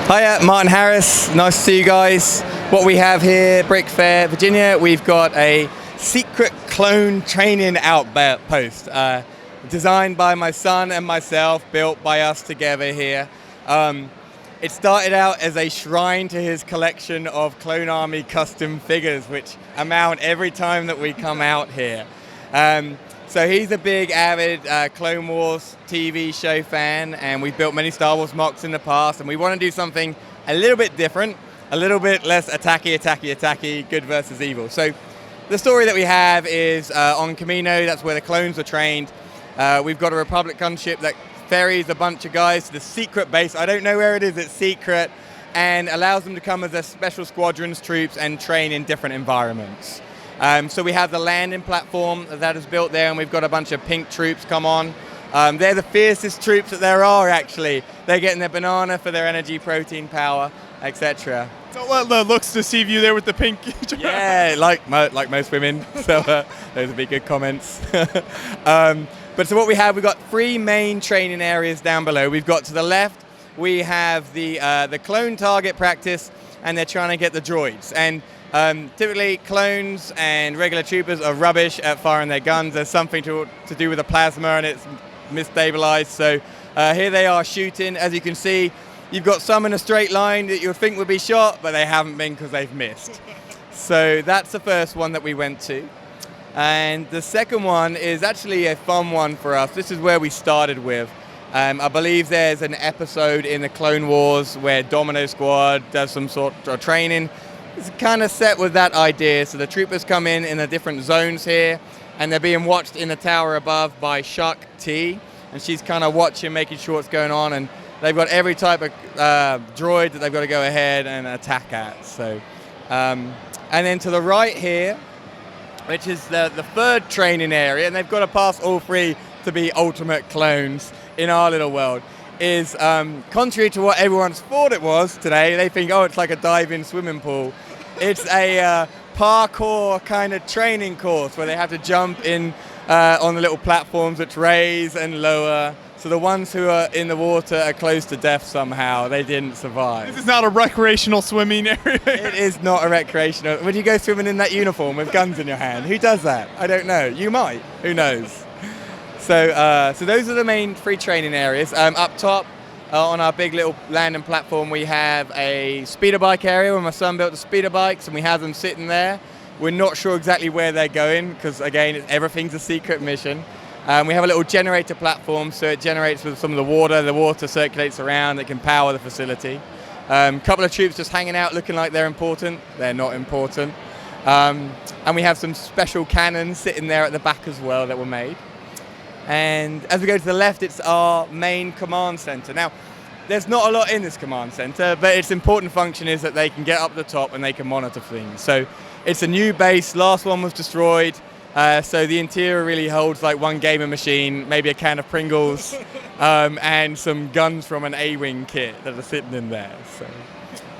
Hiya, Martin Harris. Nice to see you guys. What we have here, Brick Fair, Virginia, we've got a secret clone training outpost designed by my son and myself, built by us together here. It started out as a shrine to his collection of Clone Army custom figures, which amount every time that we come out here. So he's a big, avid Clone Wars TV show fan, and we've built many Star Wars mocks in the past, and we want to do something a little bit different, a little bit less attacky, good versus evil. So the story that we have is on Kamino. That's where the clones were trained. We've got a Republic gunship that ferries a bunch of guys to the secret base. I don't know where it is, it's secret, and allows them to come as their special squadrons, troops, and train in different environments. So we have the landing platform that is built there, and we've got a bunch of pink troops come on. They're the fiercest troops that there are, actually. They're getting their banana for their energy, protein, power, etc. Don't let the looks deceive you there with the pink. Yeah, like most women. So those would be good comments. But so what we have, we've got three main training areas down below. We've got to the left, we have the clone target practice, and they're trying to get the droids. And typically clones and regular troopers are rubbish at firing their guns. There's something to do with the plasma and it's misstabilized. So here they are shooting. As you can see, you've got some in a straight line that you would think would be shot, but they haven't been because they've missed. So that's the first one that we went to. And the second one is actually a fun one for us. This is where we started with. I believe there's an episode in the Clone Wars where Domino Squad does some sort of training. It's kind of set with that idea. So the troopers come in the different zones here, and they're being watched in the tower above by Shuck T, and she's kind of watching, making sure what's going on, and they've got every type of droid that they've got to go ahead and attack at. So, and then to the right here, which is the third training area, and they've got to pass all three to be ultimate clones in our little world, is contrary to what everyone's thought it was today. They think, oh, it's like a dive-in swimming pool. It's a parkour kind of training course where they have to jump in on the little platforms which raise and lower. So the ones who are in the water are close to death somehow. They didn't survive. This is not a recreational swimming area. It is not a recreational. Would you go swimming in that uniform with guns in your hand? Who does that? I don't know. You might. Who knows? So those are the main three training areas. Up top, on our big little landing platform, we have a speeder bike area where my son built the speeder bikes, and we have them sitting there. We're not sure exactly where they're going because, again, everything's a secret mission. We have a little generator platform, so it generates with some of the water. The water circulates around. It can power the facility. Couple of troops just hanging out looking like they're important. They're not important. And we have some special cannons sitting there at the back as well that were made. And as we go to the left, it's our main command center. Now, there's not a lot in this command center, but its important function is that they can get up the top and they can monitor things. So it's a new base. Last one was destroyed. So the interior really holds like one gaming machine, maybe a can of Pringles, and some guns from an A-Wing kit that are sitting in there. So,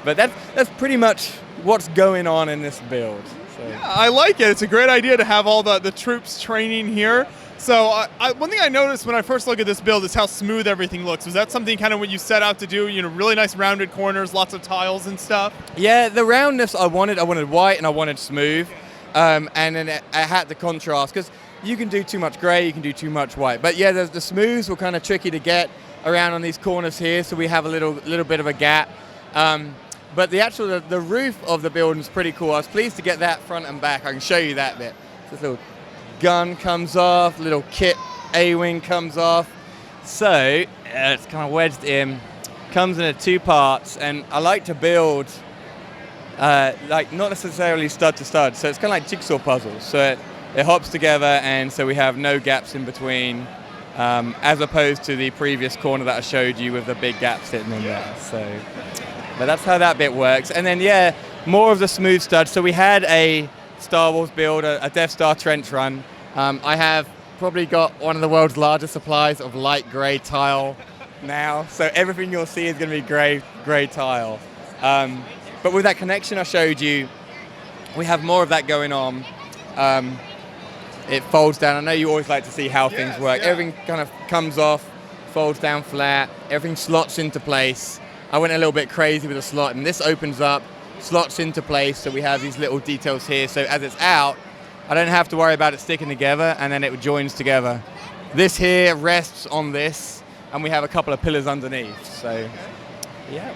but that's pretty much what's going on in this build. So. Yeah, I like it. It's a great idea to have all the troops training here. So one thing I noticed when I first looked at this build is how smooth everything looks. Was that something kind of what you set out to do? You know, really nice rounded corners, lots of tiles and stuff? Yeah, the roundness I wanted white and I wanted smooth. And then I had the contrast because you can do too much gray, you can do too much white. But yeah, the smooths were kind of tricky to get around on these corners here, so we have a little bit of a gap. But the roof of the building is pretty cool. I was pleased to get that front and back. I can show you that bit. This little gun comes off, little kit A-Wing comes off. So it's kind of wedged in, comes into two parts, and I like to build like not necessarily stud to stud, so it's kind of like jigsaw puzzles. So it hops together, and so we have no gaps in between, as opposed to the previous corner that I showed you with the big gap sitting in there. So, but that's how that bit works. And then yeah, more of the smooth stud. So we had a Star Wars build, a Death Star trench run. I have probably got one of the world's largest supplies of light gray tile now. So everything you'll see is going to be gray tile. But with that connection I showed you, we have more of that going on. It folds down. I know you always like to see how things work. Yeah. Everything kind of comes off, folds down flat, everything slots into place. I went a little bit crazy with the slot, and this opens up, slots into place, so we have these little details here. So as it's out, I don't have to worry about it sticking together, and then it joins together. This here rests on this, and we have a couple of pillars underneath. So, yeah.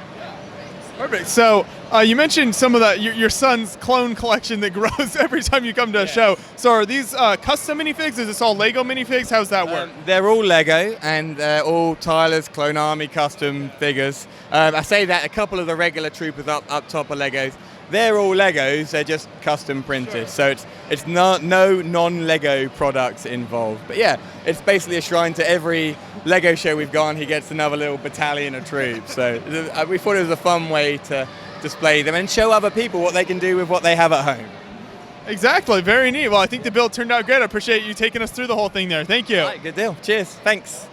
Perfect. So you mentioned some of your son's clone collection that grows every time you come to a show. So are these custom minifigs? Is this all Lego minifigs? How's that work? They're all Lego, and all Tyler's Clone Army custom figures. I say that a couple of the regular troopers up top are Legos. They're all Legos. They're just custom printed. Sure. So it's no non-Lego products involved. But yeah, it's basically a shrine to every Lego show we've gone. He gets another little battalion of troops. So we thought it was a fun way to display them and show other people what they can do with what they have at home. Exactly. Very neat. Well, I think the build turned out great. I appreciate you taking us through the whole thing there. Thank you. All right, good deal. Cheers. Thanks.